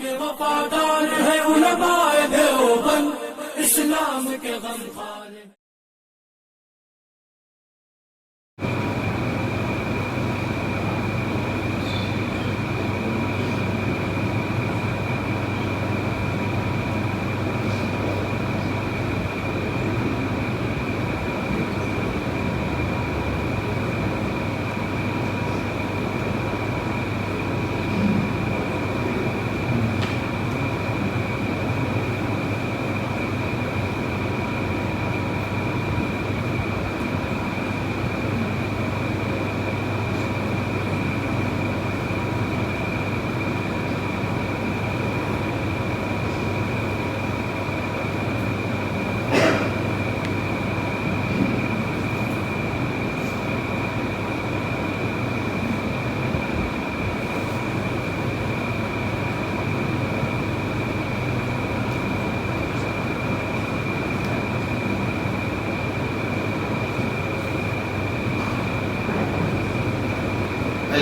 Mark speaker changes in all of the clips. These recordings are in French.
Speaker 1: के वफादार है उलमाए देवबंद, इस्लाम के गमखार।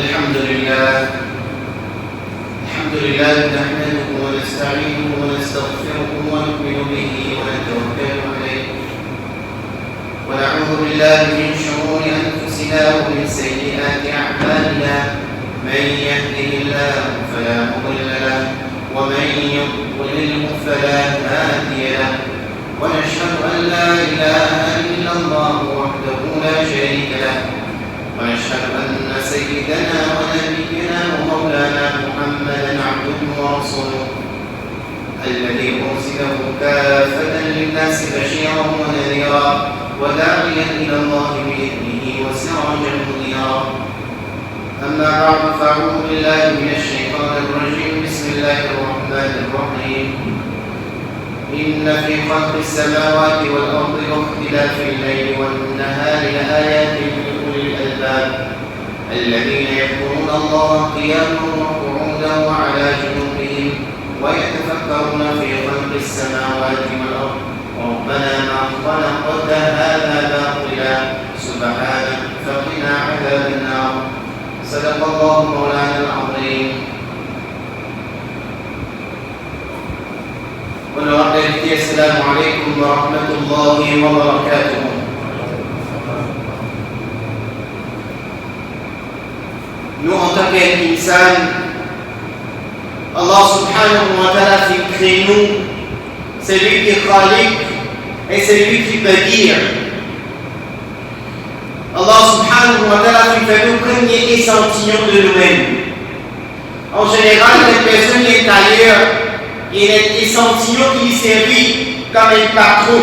Speaker 2: الحمد لله نحمده ونستعينه ونستغفره ونؤمن به ونتوكل عليه ونعوذ بالله من شرور أنفسنا ومن سيئات أعمالنا. من يهده الله فلا مضل له ومن يضلله فلا هادي له، ونشهد أن لا إله إلا الله وحده لا شريك له، ونشهد أن سيدنا ونبينا ومولانا محمدا عبده ورسوله الذي أرسله كافة للناس بشيرا ونذيرا وداعيا إلى الله بإذنه وسراجا منيرا. أما بعد فأعوذ بالله من الشيطان الرجيم. بسم الله الرحمن الرحيم. إن في خلق السماوات والأرض واختلاف الليل والنهار لآيات لأولي الألباب الذين يذكرون الله قياما وقعودا وعلى جنوبهم ويتفكرون في خلق السماوات والأرض ربنا ما خلقت هذا باطلا سبحانك فقنا عذاب النار. صدق الله مولانا العظيم. السلام عليكم ورحمة الله وبركاته. Nous, en tant qu'insan, Allah subhanahu wa ta'ala fait créer nous, c'est lui qui est khaliq et c'est lui qui peut dire. Allah subhanahu wa ta'ala fait nous premier échantillon de nous-mêmes. En général, les personnes qui sont ailleurs, il y a un échantillon qui lui servit comme un patron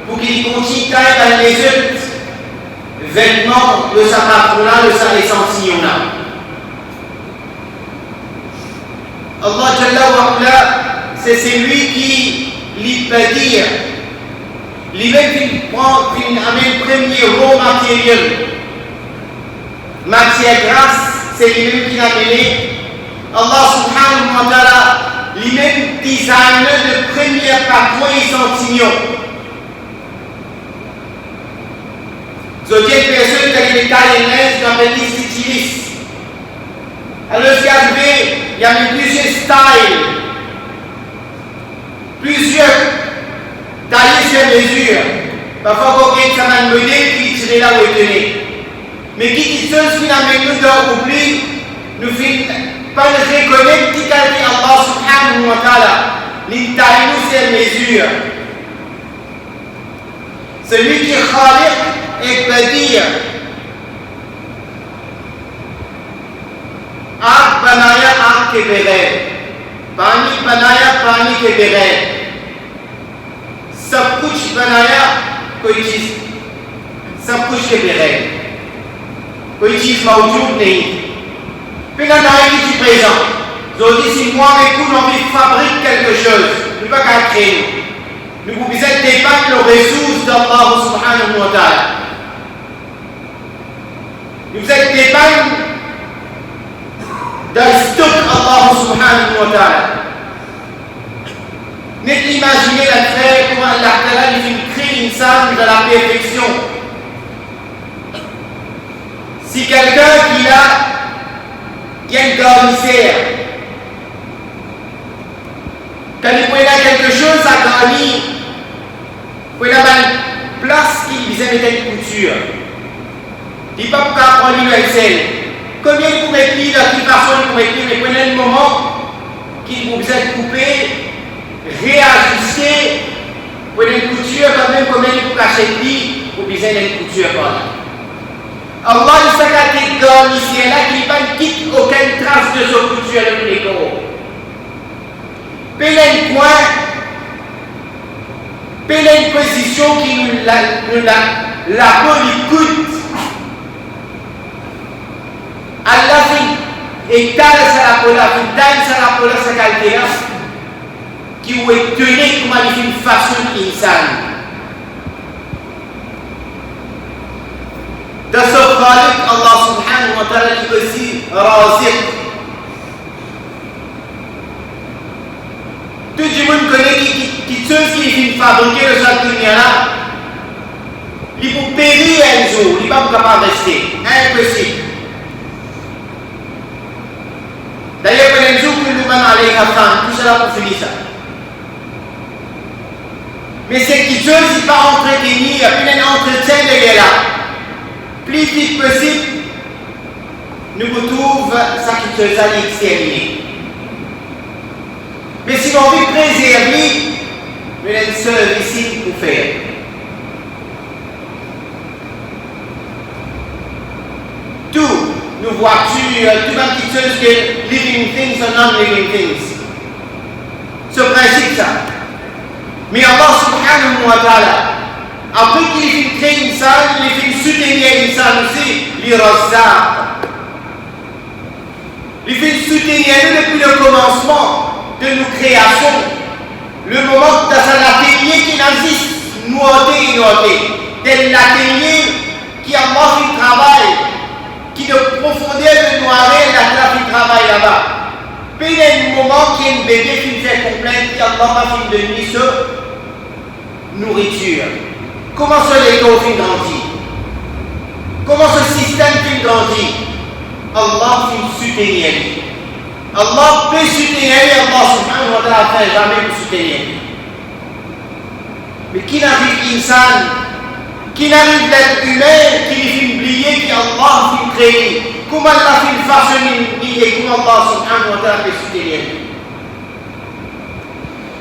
Speaker 2: pour qu'il continue dans les autres vêtements de sa patron-là, de sa échantillon-là. Allah Jalla wa Ala, c'est celui qui lui peut dire, lui-même qui prend une premier raw matériel, matière grasse, c'est lui-même qui l'a amené. Allah subhanahu wa ta'ala, lui-même designer le premier patron échantillon. Donc, il y a une personne qui a des tailles dans le styliste. Alors, ce qui est arrivé, il y a plusieurs styles, plusieurs taillés sur mesure. Parfois, vous avez un modèle qui tire là où il tenait. Mais qui dit seul, finalement, nous devons oublier, nous faisons pas le reconnaître qui a dit Allah subhanahu wa ta'ala, les tailles nous sur mesure. Celui qui est khaliq et peut dire आग बनाया आग के बगैर, पानी बनाया पानी के बगैर, सब कुछ बनाया कोई चीज, सब कुछ के बगैर कोई चीज मौजूद नहीं. Puis là, dans qui est présent, vous dites si moi avec vous on fabrique quelque chose, nous ne pouvons pas créer. Nous pouvons dépendre les ressources d'Allah subhanahu wa ta'ala. Nous pouvons dépendre d'un stock Allah subhanahu wa ta'ala. N'imaginez la créer comment Allah ta'ala il crée une salle de la perfection. Si quelqu'un qui a un garnissaire, États-Unis, pour la place qui visait mettre une couture. Il n'y a pas pour apprendre l'universel. Combien il pouvait écrire, de quelle façon il pouvait écrire, mais prenez le moment qu'il vous êtes coupé, réajuster, prenez une couture, quand même, combien il faut cacher lui, vous besoin d'une couture par là. Allah, il s'est gâté comme ici et là, qu'il ne quitte aucune trace de sa couture dans les corps. Prenez un point, prenez une position qui nous la peau lui coûte. Allah fait étal sa la pola, étal sa la pola sa caltéa, qui vous est tenu comme il fait une façon insane. Dans ce Khalik, Allah subhanahu wa ta'ala dit aussi Raziq. Tout le monde connaît qui fait fabriquer le sac de là, il faut périr un jour, il n'est pas capable de rester. Impossible. D'ailleurs, il y a un jour que nous avons tout cela pour finir ça. Mais c'est qui ne pas entretenir, puis un entretien de là. Plus vite possible, nous retrouvons ça qui se allait exterminer. Mais si on veut préserver, nous avons une seule ici pour faire. Tout, nos voitures, tout un petit chose que living things or non-living things. Ce principe, ça. Mais Allah subhanahu wa ta'ala, après qu'il crée une salle, il fait soutenir une salle aussi, les Razzaq. Il fait soutenir nous depuis le commencement de nos créations. Le moment dans un atelier qui n'existe, noté, tel l'atelier qui a fait le travail, qui de profondeur de noirer la fait le travail là-bas. Puis il y a un moment qui est un bébé qui fait complainte, qui a fait de nuit sur nourriture. Comment ce Lego fait grandir? Comment ce système fait grandir? Allah fait soutenir. Allah peut soutenir, Allah subhanahu wa ta'ala fait jamais pour soutenir. Mais qui n'arrive insan, qui n'arrive d'être humain, qui fait oublier qu'Allah fait créer? Comment Allah fait façonner et comment Allah subhanahu wa ta'ala peut soutenir?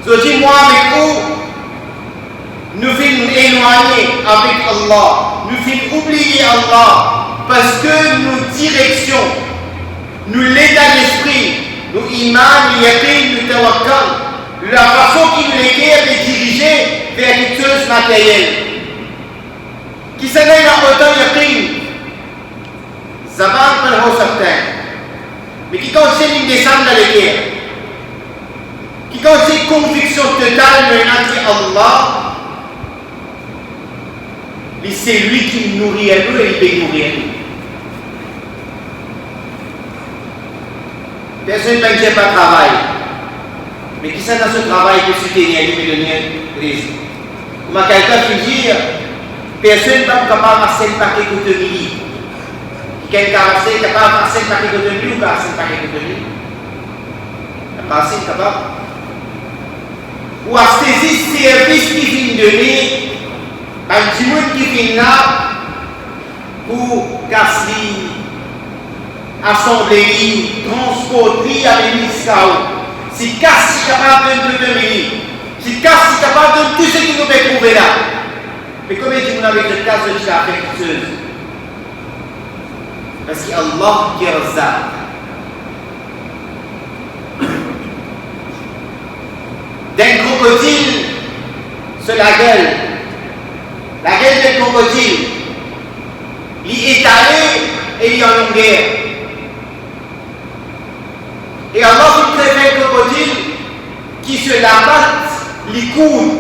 Speaker 2: Je dis moi avec vous, nous faisons éloigner avec Allah, nous faisons oublier Allah, parce que nos directions, nous l'état d'esprit, nous iman, nous yaqin, nous tawakkal, la façon qui nous est dirigée vers quelque chose matériel. Qui s'en est dans autant yaqin, ça va pas le certain, mais qui conseille une descente dans les guerres, qui conseille conviction totale de Allah. C'est lui qui nous nourrit à nous et il peut nourrir à nous. Personne ne peut dire pas travail. Mais qui ça dans ce travail peut soutenir lui et donner raison? Comment quelqu'un peut dire, personne n'est pas capable de passer le paquet de midi. Quelqu'un est capable de passer le paquet de midi ou pas passer le paquet de midi? Passer capable. Ou acheter ce service qui vient donner. Un petit monde qui vient là pour casser, assembler, transporter avec l'ISCAO. Si casse capable de venir, si casse capable de tout ce qui nous peut trouver là. Mais combien de gens avec cette casse de faire quelque chose? Parce qu'Allah qui est Razzaq. D'un crocodile sur la gueule. La gueule d'un crocodile, il est étalé et il est en longueur. Et Allah vous crée un crocodile qui se la patte, les coude.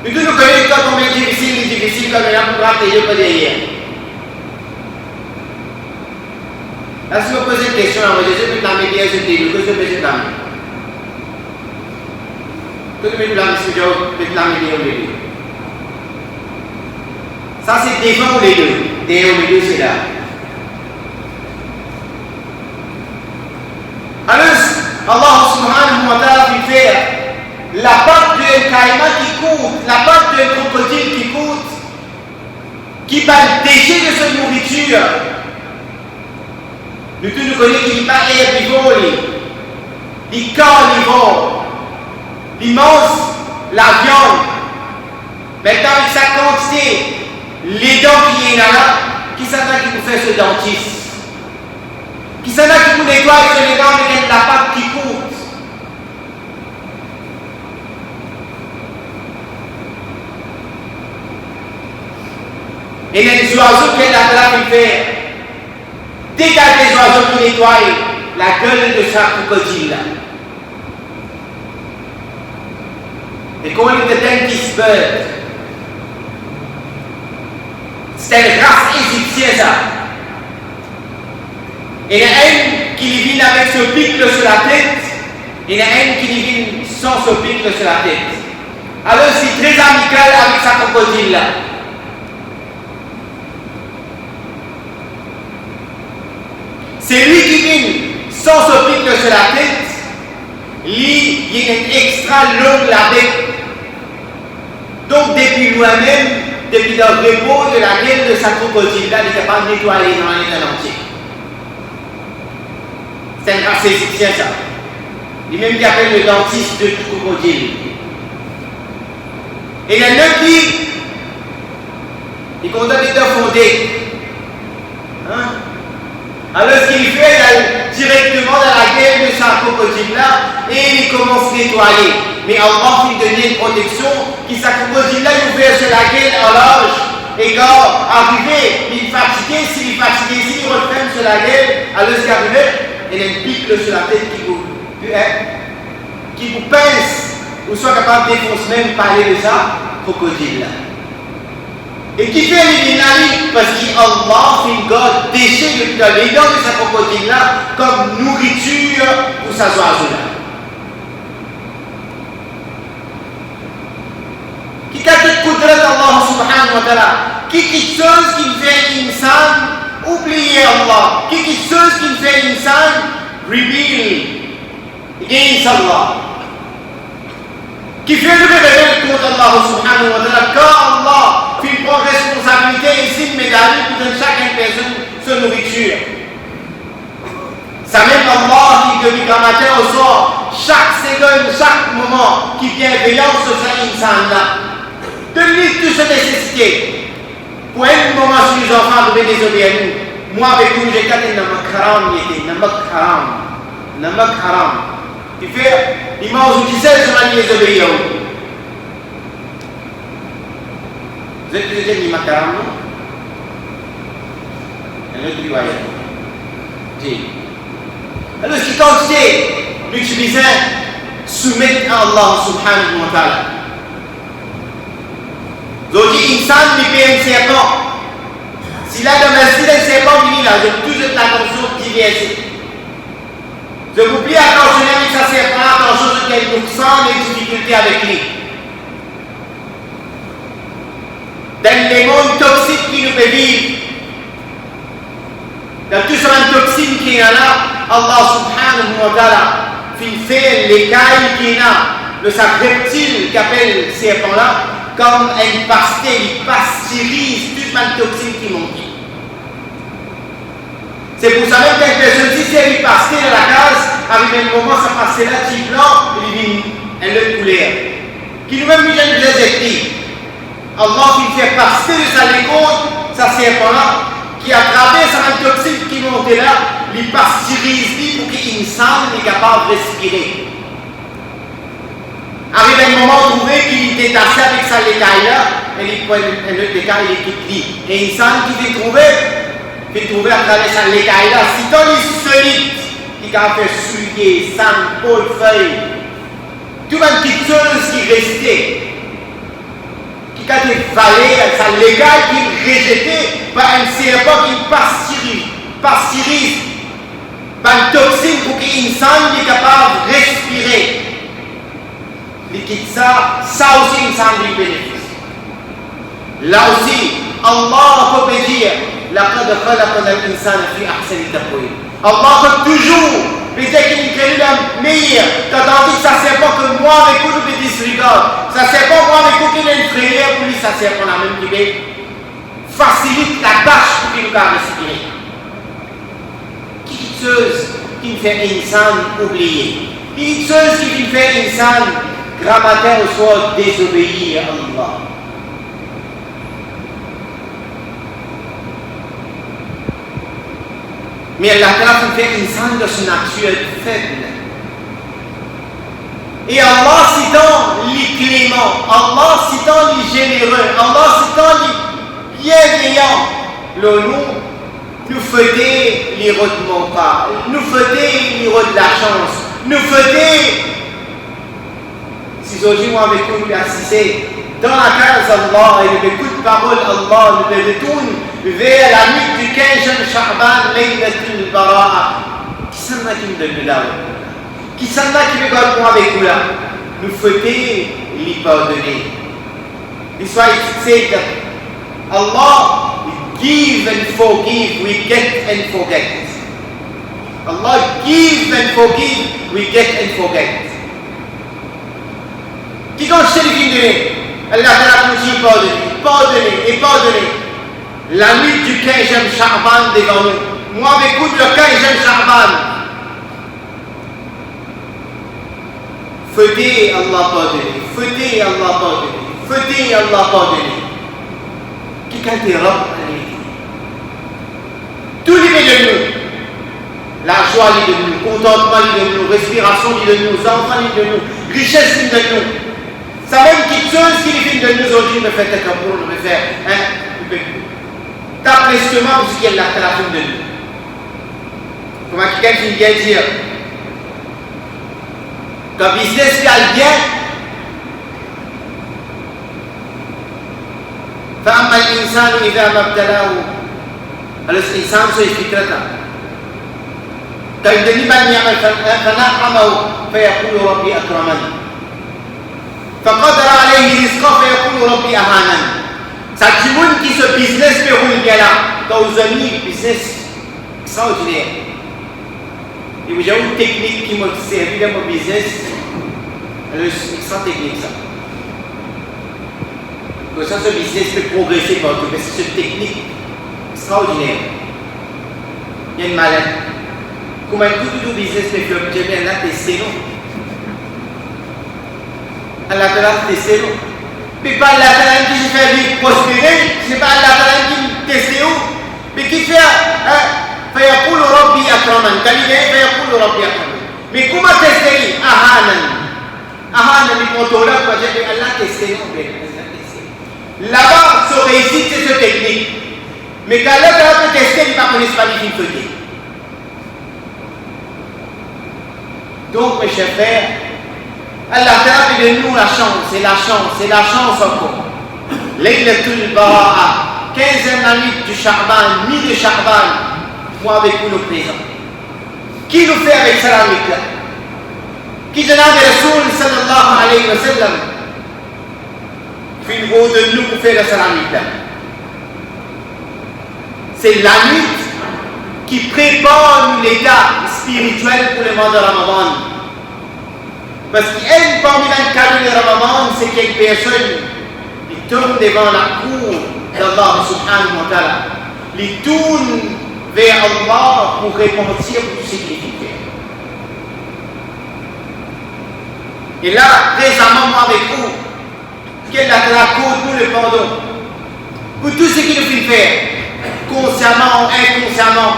Speaker 2: Nous tous nous connaissons quand on est difficile comme il y a pour rentrer le pas derrière. Là, si vous posez une question, je peux t'amener bien ce début, que je peux t'amener. Tout le monde l'a dit, je l'amener au début. Ça, c'est devant les deux. Derrière les deux, c'est là. Alors, Allah subhanahu wa ta'ala la patte d'un caïman qui coûte, la patte d'un crocodile qui coûte, qui va le déchet de sa nourriture. Nous tous nous connaissons qu'il n'est pas herbivore, il est carnivore, il mange la viande. Maintenant, avec sa quantité, les dents qui est là, qui s'en a qui vous fait ce dentiste? Qui s'en a qui vous nettoie sur les dents avec la pâte qui coûte? Et les oiseaux qui sont là qui fait. Dès qu'il y a des oiseaux qui nettoient la gueule de chaque crocodile. Et comment il est dentist bird? C'est une race égyptienne ça. Il y en a un qui vient avec ce pic sur la tête, et il y en a un qui vient sans ce pic sur la tête. Alors c'est très amical avec sa crocodile là. C'est lui qui vient sans ce pic sur la tête, lui il est extra long la bec. Donc depuis lui-même, depuis le repos de la gueule de sa crocodile là, il est capable de nettoyer dans l'état entier. C'est une race égyptienne ça. Lui-même qui appelle le dentiste de crocodile. Et il y en a qui condamne de fonder. Hein? Alors ce qu'il fait, il est directement dans la gueule de sa crocodile là et il commence à nettoyer. Mais Allah fait donner une protection qui sa crocodile là, il ouvert sur la gueule en large. Et quand arrivé, il est fatigué, s'il est fatigué, s'il referme sur la gueule, alors ce qui arrive, il y a une pique sur la tête qui vous pince, ou soit capable de défoncer même parler de ça, crocodile là. Et qui fait les dynamiques parce qu'Allah fait une God déchet les dents de sa crocodile là comme nourriture pour sa oiseau là. Qui a toute coudre d'Allah subhanahu wa ta'ala, qui chose qui fait insan, oubliez Allah, qui chose qui fait insan, rebelle against Allah. Qui fait le réveil contre Allah subhanahu wa ta'ala, quand Allah fait une responsabilité ici de médaille pour donner chaque personne sa nourriture. Ça même Allah qui depuis qu'un matin au soir, chaque seconde, chaque moment, qui vient veillant sur cet insan-là. De lui toute sa nécessité. Pour un moment, si les enfants devaient désobéir à nous, moi avec vous, j'ai gardé namak haram, namak haram. Tu fais, il mange ou tu sais, je vais désobéir. Vous êtes déjà dit namak haram, non? Un autre riwayat. Si. Alors, ce qui consiste, l'utiliser, soumettre à Allah subhanahu wa ta'ala. Donc, insan lui paie un serpent. Si là, dans le style, un serpent vient là, je toujours l'attention diversée. Je vous prie attention avec sa serpent, attention sur quel pourcent les difficultés avec lui. Dans les mondes toxiques qui nous fait vivre, dans tout ce toxine qui est là, Allah subhanahu wa ta'ala fait les cailles qui est là, le sac reptile qu'appelle serpent là, comme un pastel, il pasteurise toute la toxine qui monte. C'est pour ça même qu'une personne, si c'est une pastel dans la case, arrive un moment, ça passe là, petit blanc, il vient une autre couleur. Qui nous-mêmes nous donne des écrits. Allah qui fait pastel de sa léconde, ça serpent là, qui à travers sa toxine qui monte là, il pasteurise pour qu'il s'en est capable de respirer. Arrive un moment où qu'il est détaché avec sa lécaille là, et il prend un autre lécaille, il quitte lui. Et il sent qu'il fait trouver à travers sa lécaille là. Si ton est solide, il a fait souiller, sang, peau, feuille, tout une petite chose qui restait, qui a été valée, sa lécaille qui est rejetée par un serpent qui pasteurise, par une toxine pour qu'il sent qu'il est capable de respirer. Ça aussi une salle de bénéfice. Là aussi, Allah peut dire لقد خلقنا الإنسان في أحسن تقويم. Allah peut toujours dire qu'il est le meilleur. Tandis que ça c'est pas que moi avec vous nous Ça sert pas pour avec aucun frère pour lui, ça sert pour la même qui facilite la tâche pour qu'il nous respirer. Qui chose qui me fait insan oublier. Qui chose qui me fait insan grammaire au soir désobéir à Allah. Mais Allah fait insan de son nature faible. Et Allah citant les cléments, Allah citant les généreux, Allah citant les bienveillants, le nous faisait les rois de mon pas, nous faisait les rois de la chance, nous faisait, si aujourd'hui moi avec vous assisté, dans la case Allah, et nous écoute parole Allah, nous retourne vers la nuit du 15 Sha'ban, Laylatul Bara'a. Qui s'en a qui me donne là? Qui s'en a qui veut garder avec vous là? Nous fêter les pardonner. L'histoire c'est que Allah give and forgive, we get and forget. Allah give and forgive, we get and forget. Qui quand je t'ai Allah t'a continué pardonner et pardonner. La nuit du 15e Sha'ban devant nous. Moi, écoute le 15e Sha'ban. Fêtez Allah pardonner, fêtez Allah pardonner, fêtez Allah pardonner. Qui quand t'es Rabb, tout les de nous. La joie est de nous, contentement est de nous, respiration est de nous, enfants est de nous, richesse est de nous. Ça même quelque chose qui est de nous aujourd'hui, me fait un capour, me fait un t'as prestement ce qu'il y a à la fin de nous. Comment quelqu'un qui vient dire que business est bien, فأما الإنسان إذا ما ابتلاه الإنسان سيفكرته كالذي من يعمل فنعمه فيقول ربي أكرمن فقدر عليه رزقه فيقول ربي أهانن. Ça dit monde qui se business mais roule bien là. Quand vous avez business extraordinaire. Et vous avez une technique qui m'a servi dans mon business. C'est sans technique ça. Comme ça, ce business peut progresser partout. Mais c'est une technique extraordinaire. Il y a une malade. Comment tout business peut faire? J'ai bien là testé nous. Allah te testé nous. Mais pas Allah qui fait prospérer, c'est pas Allah qui teste où, mais qui fait فيقول ربي أكرمن. Quand il est فيقول ربي أكرمن. Mais comment tester? Ahanan il monte là pour dire Allah tester nous. Là-bas, se réussite c'est cette technique. Mais quand Allah peut tester, il ne connaît pas les difficultés. Donc mes chers frères, Allah t'a de nous la chance, c'est la chance, c'est la chance encore. Laylatul Bara'a, 15e nuit du Sha'ban, nuit de Sha'ban, moi avec vous nous présent. Qui nous fait avec ça la nuit là? Qui donne à Rasoul sallallahu alayhi wa sallam? Fait une voix de nous pour faire ça la nuit là. C'est la nuit qui prépare l'état spirituel pour le mois de Ramadan. Parce qu'elle, parmi les cadeaux de Ramadan, c'est qu'une personne qui tourne devant la cour d'Allah subhanahu wa ta'ala. Il tourne vers Allah pour repentir pour tout ce qu'il fait. Et là, récemment, moi avec vous, qu'elle a la cour pour le pardon. Pour tout ce qu'il nous fait faire, consciemment ou inconsciemment,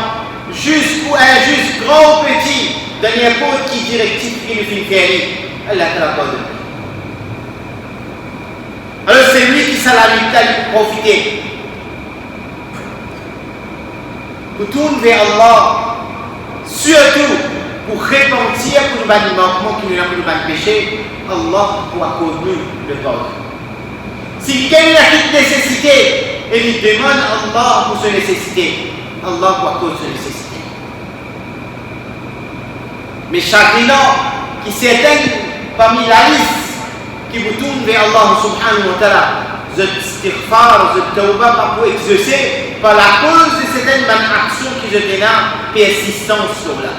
Speaker 2: juste ou injuste, grand ou petit, de n'importe qui directif qu'il nous fait faire. Allah te la pardonne. Alors c'est lui qui s'en a l'Italie pour profiter. Pour tourner vers Allah, surtout pour repentir pour nous battre les manquements qui nous ont pour nous péché, Allah pour accorder le pardon. Si quelqu'un a une nécessité et il demande à Allah pour sa nécessité, Allah pour accorder sa nécessité. Mais chagrinant qui s'éteignent parmi la liste qui vous tourne vers Allah subhanahu wa ta'ala, the istighfar, the tawbah pour exaucer par la cause de certaines bonnes actions qui je dénonce persistance sur là.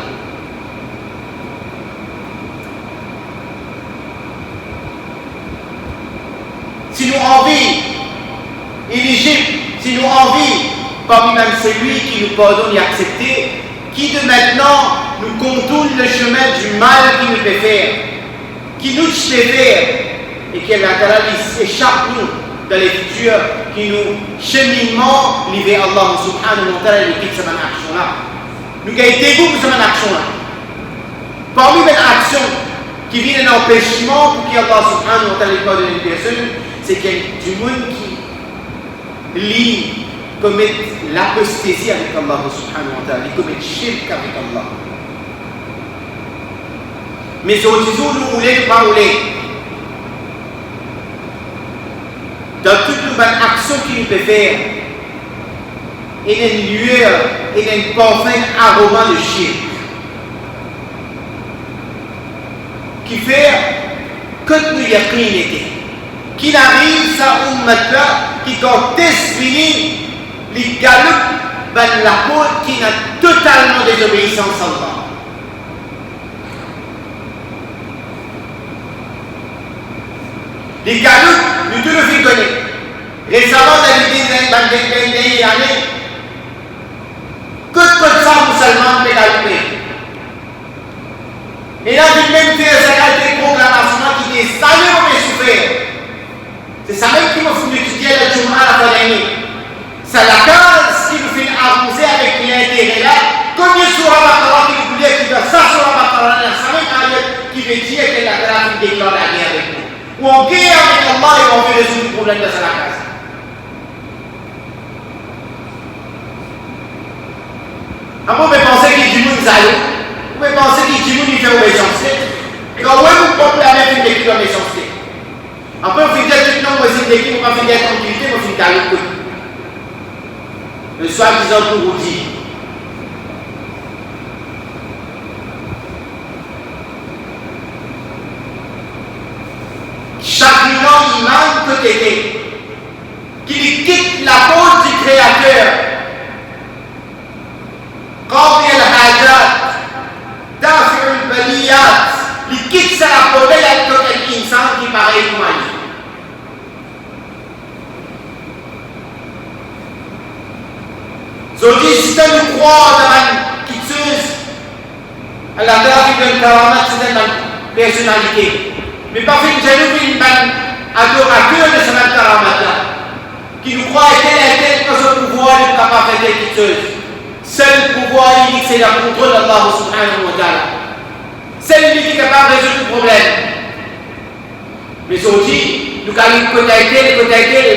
Speaker 2: parmi même celui qui nous pardonne et accepte, qui de maintenant nous contourne le chemin du mal qu'il nous fait faire, qui nous fait faire, et qui échappe nous dans les futurs, qui nous cheminement livré à Allah subhanahu wa ta'ala et qui cette action-là. Nous avons été beaucoup pour cette action-là. Parmi les actions qui viennent d'un empêchement pour qu'Allah subhanahu wa ta'ala pardonne une personne, c'est qu'il y a du monde qui commet l'apostasie avec Allah subhanahu wa ta'ala, il commet shirk avec Allah. Mais aujourd'hui, nous voulons parler dans toute une bonne action qu'il nous peut faire, il y a une lueur, il y a un parfum aroma de shirk qui fait que nous y avons qu'il arrive ça ummat qui quand fini les galops ben la peau qui n'a totalement désobéissance à Allah. Les galops, nous tous le fait connaître. Récemment, dans les dernières années, que de ça musulmans peut galoper. Et là, il même fait des proclamations qui disent ça ne peut souffrir. C'est ça même qui m'a fait étudier le Jum'a à la fin de l'année. C'est la case qui nous fait avancer avec l'intérêt là. Comme il y a sur la Bakara qui nous dit qu'il y a ça sur la Bakara, c'est même ayat qui veut dire que la grâce déclare la guerre avec nous. Ou on guerre avec Allah et on veut résoudre le problème de sa case. Après, on peut penser qu'il y a du monde zalo. On peut penser qu'il y a du monde qui fait obéissance. Et quand on veut pas permettre une équipe d'obéissance. Après, on fait dire que non, moi, c'est une équipe, on va faire des tranquillité, on fait des calmes. Le soi-disant pour vous dire. Chaque imam peut aider. Qu'il quitte la faute du Créateur. Qadi al-Hajat, Dafi al-Baliyat, il quitte sa la faute avec un insan qui paraît comme lui. Aujourd'hui, si tu nous crois dans une quitteuse, à la grâce d'une karamat, c'est une personnalité. Mais pas fait que j'ai une adorateur de cette karamat-là, qui nous croit tel que ce pouvoir n'est pas fait des quitteuses. Seul pouvoir unique, c'est le contrôle d'Allah subhanahu wa ta'ala. C'est lui qui est capable de résoudre le problème. Mais aujourd'hui, nous allons côté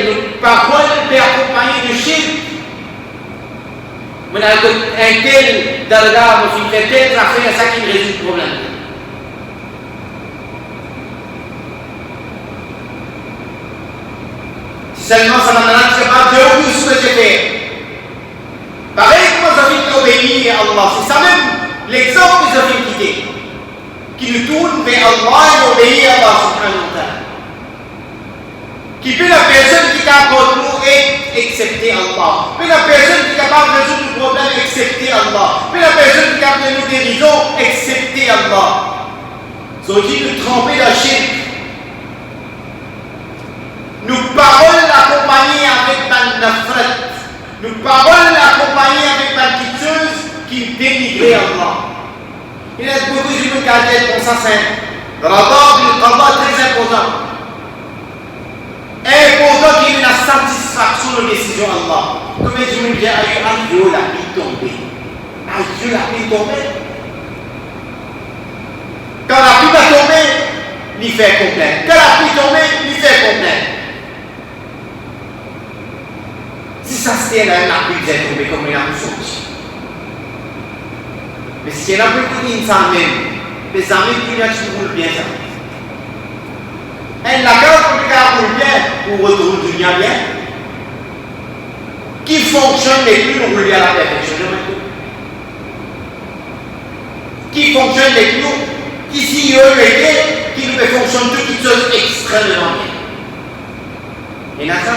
Speaker 2: nos paroles peuvent accompagner de shirk. Mais un tel darga, on fait tel affaire, ça qui résout le problème. Seulement, ça m'a donné capable de tout ce que j'ai fait. Pareil comme nous avons obéi à Allah, c'est ça même l'exemple que nous avons quitté. Qui nous tourne vers Allah et obéit à Allah subhanahu wa ta'ala. Qui peut la personne qui est capable de nous accepter Allah. Peut la personne qui est capable de résoudre le problème accepter Allah. Peut la personne qui est capable de nous guérison accepter Allah. Aujourd'hui, nous tromper la shirk. Nos paroles accompagnées avec la nafrat. Nos paroles accompagnées avec la quitteuse qui dénigrait Allah. Il y a beaucoup de gens qui ont pour ça, c'est radar du qada très important. Important qu'il y ait une satisfaction de la décision d'Allah. Comme je me dis, Dieu l'a mis tomber. Dieu l'a mis tomber. Quand la pluie va tomber, il fait complet. Quand la pluie tombe, il fait complet. Si ça se tient là, la pluie va tomber comme il a sorti. Mais si elle a beaucoup d'insans même, les amis qui roulent bien ça. Et la carte qui roule bien, ou retourne du bien bien, qui fonctionne les plus, on roule bien à la perfection. Qui fonctionne les plus, qui s'y est, qui nous fonctionne toutes choses extrêmement bien. Et là, ça,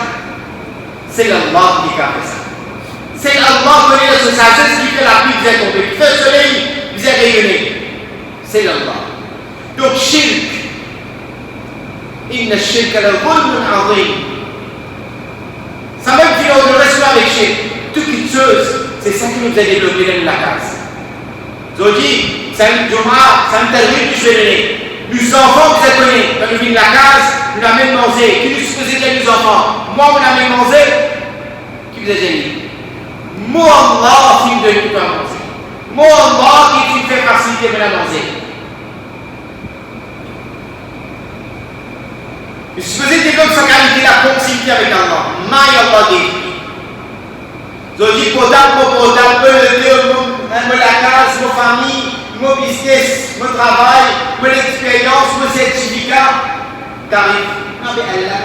Speaker 2: c'est Allah qui a fait ça. C'est Allah qui connaît la sagesse qui fait la pluie, qui fait tomber, qui fait le soleil, qui fait rayonner. C'est Allah. Donc, shirk. Inna shirk la zulmun azim. Ça même qu'il y a de rester avec shirk. Tout qui choses, c'est ça qui nous a développé dans la case. Aujourd'hui, c'est un Juma, c'est un terrible que je vais donner. Nos enfants, vous êtes connus, quand nous venons de la case, nous l'avons mangé. Qui nous supposait que nos enfants? Moi, vous l'avez mangé. Qui vous a gêné? Moi, Allah, qui me donne tout à manger. Moi, Allah, qui me fait faciliter de la manger. Vous supposez développer sa qualité, la proximité avec Allah. Maï Allah dit. Aujourd'hui, potable, la case, nos familles, mon business, mon travail, mon expérience, mon certificat, t'arrives. Non mais Allah.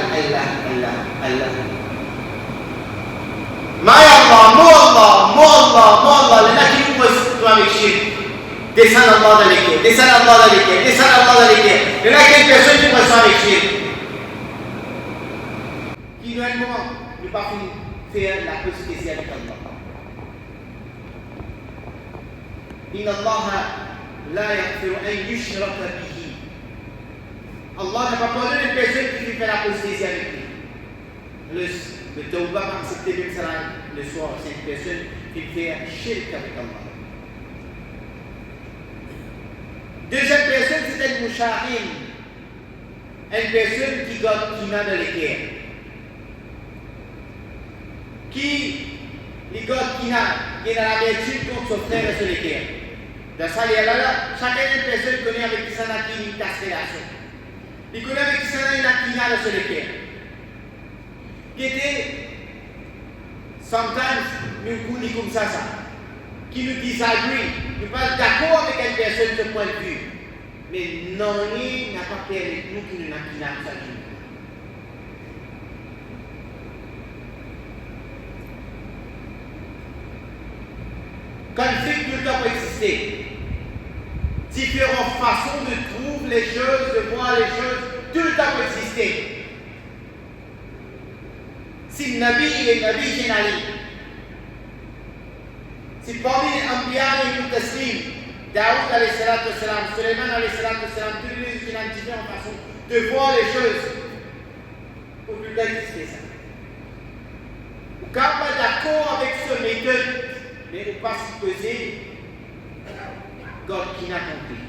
Speaker 2: Maï Allah, le là qui nous pose avec Chine. Descends Allah dans les quais, le là qui est une personne qui pose avec Chine. Qui nous a un moment, nous pas fini faire la cause avec Allah. إن الله لا يغفر أن يشرك به. Allah n'a pas pardonné une personne qui fait la apostasie avec lui. Le tawbah va accepter même ça le soir, c'est une personne qui fait shirk avec Allah. Deuxième personne, c'est un mouchahin, une personne qui garde Kina dans les terres. Qui garde Kina, qui est dans la vertu contre son frère sur les terres. Dans ça, chacun une personne connaît avec qui ça n'a une relation. Il connaît avec qui ça n'a une akina sur le cœur. Qui était, sometimes, nous connaissons comme ça, qui nous disagree, nous pas d'accord avec une personne de ce point de vue. Mais non, il n'a pas fait avec nous qui nous n'a akina sur le cœur. Conflit tout le temps peut exister. Différentes façons de trouver les choses, de voir les choses, tout le temps peut exister. Si le Nabi est Nabi généraliste, si parmi les Ambiya et les Taslim, Daoud alayhi salatu wassalam, Suleiman alayhi salatu wassalam, tous les gens ont différentes façons de voir les choses, pour tout le temps exister ça. Ou quand on est d'accord avec ce méthode, mais on pas supposer God qui n'a compris.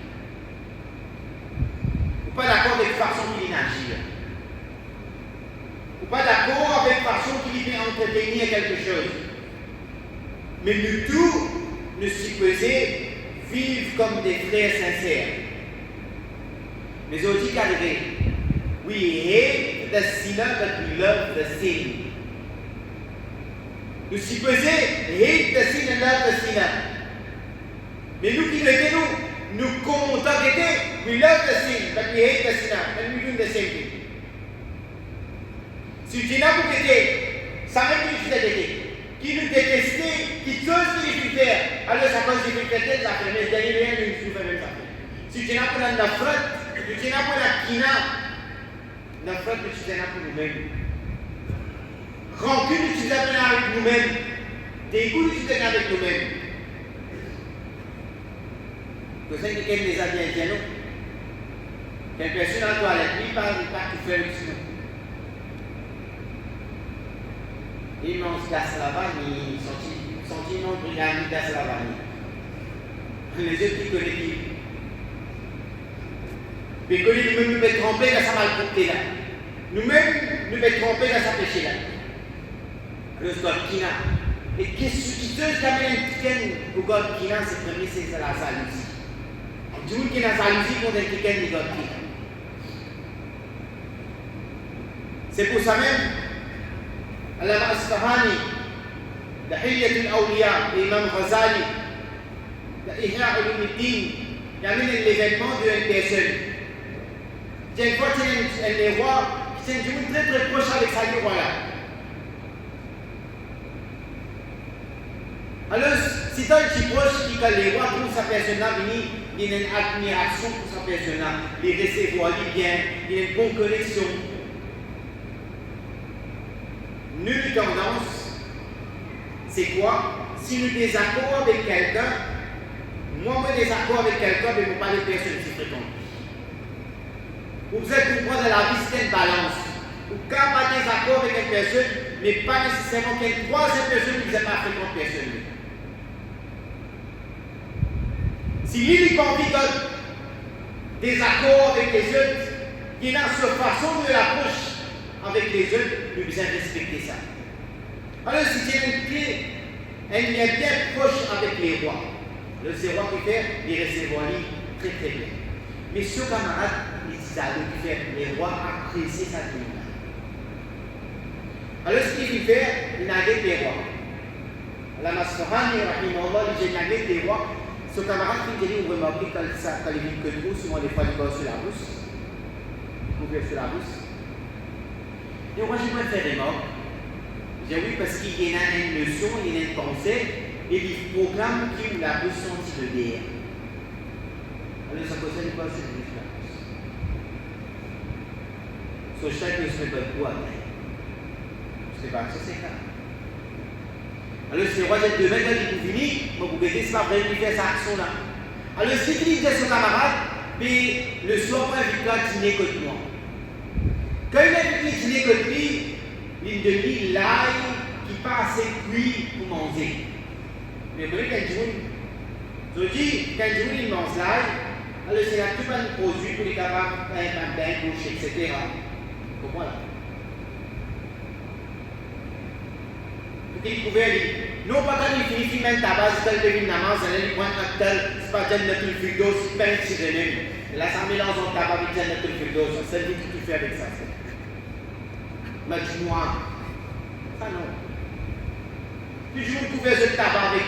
Speaker 2: On pas d'accord avec la façon qu'il agit. On pas d'accord avec la façon qu'il vient entretenir quelque chose. Mais nous tous, nous supposons vivre comme des frères sincères. Mais aujourd'hui, qu'arrive? We hate the sinner, but we love the sin. Nous supposons hate the sin and love the sinner. Mais nous qui l'étions, nous comptons que we love the sin, but we hate the sinner, and we do the same thing. Si tu n'as pas été, ça même qui nous qui nous détestait, qui chose qui nous faire, alors ça cause de nous faire ça fait, mais derrière nous nous fait même ça. Si tu n'as pas la nafrat, si tu n'as pas la kina, nafrat tu n'as pas pour nous-mêmes. Rancune tu n'as pas avec nous-mêmes. Dégoût tu n'as avec nous-mêmes. Vous savez que les Indiens, quand personne dans la toilette, il parle tout faire avec nous. Il mange la salavani, sentit non brigandi la salavani. Les autres qui connaissent. Mais que nous-mêmes nous mettons trempés dans sa malpropreté là. Nous-mêmes nous mettons trempés dans sa péché là. Le God Kina. Et qu'est-ce qui te dit pour God Kina, c'est premier, c'est la jalousie. Du monde qui a la jalousie contre quelqu'un de God Kina. C'est pour ça même. Allama Asfahani, Dahiyat al-Awliya, l'imam Ghazali, Ihya al-Umiddin, il y a même l'événement d'une personne. J'ai une fois un roi qui s'est devenu très très proche avec sa roi-là. Alors, si dans le proche qui a les rois pour sa personne-là, il y a une admiration pour sa personne-là, il recevoir bien, il y a une bonne connexion. Nulle tendance, c'est quoi? Si nous désaccord avec quelqu'un, moi je désaccord avec quelqu'un, mais je ne pas les personnes qui fréquentent. Vous devez comprendre la vie, c'est une balance. Ou quand pas des accords avec une personne, mais pas nécessairement qu'il y ait une troisième personne qui ne pas fréquente personne. Si lui convie des accords avec les autres, il y a une façon de l'approche avec les autres, nous devons respecter ça. Alors, si tu as une clé, elle est bien proche avec les rois. Le roi qui fait, il recevoir très très bien. Mais ce camarade, il dit à qui fait, les rois apprécient sa clé. Alors, ce qu'il fait, il n'a pas des rois. La Masrani, Rahimahullah, il n'a pas des rois. Ce camarade qui dit, vous remarquez quand il vit que nous, souvent des fois il va sur la bouche, couvert sur la bouche. Et moi je vais faire remarque. J'ai oui parce qu'il y a une leçon, il y a une pensée, et il programme qui la bouche sentit de guerre. Alors ça concerne quoi cette bouche la bouche? So chaque ne se met pas de quoi après. C'est pas ça, c'est ça. Alors, si le roi est de 20 ans qui vous finit, vous pouvez c'est pas vrai qu'il fait cette action-là. Alors, si il dit à son camarade, puis le soir, il va dîner contre moi. Quand il a dîner contre lui, il devient l'ail qui passe assez cuit pour manger. Mais vous voyez, quand il mange l'ail, alors c'est là tout un produit pour les capables de faire un bain, bouche, etc. Vous comprenez? Il pouvait dire, non pas quand il finit même tabac, c'est tel devine namaz, elle prend un tel, c'est pas Jannatul Firdaus, c'est pas un sirène. Là, ça mélange en tabac avec Jannatul Firdaus, c'est lui qui fait avec ça. Majmoua, ça non. Toujours vous pouvez ce tabac avec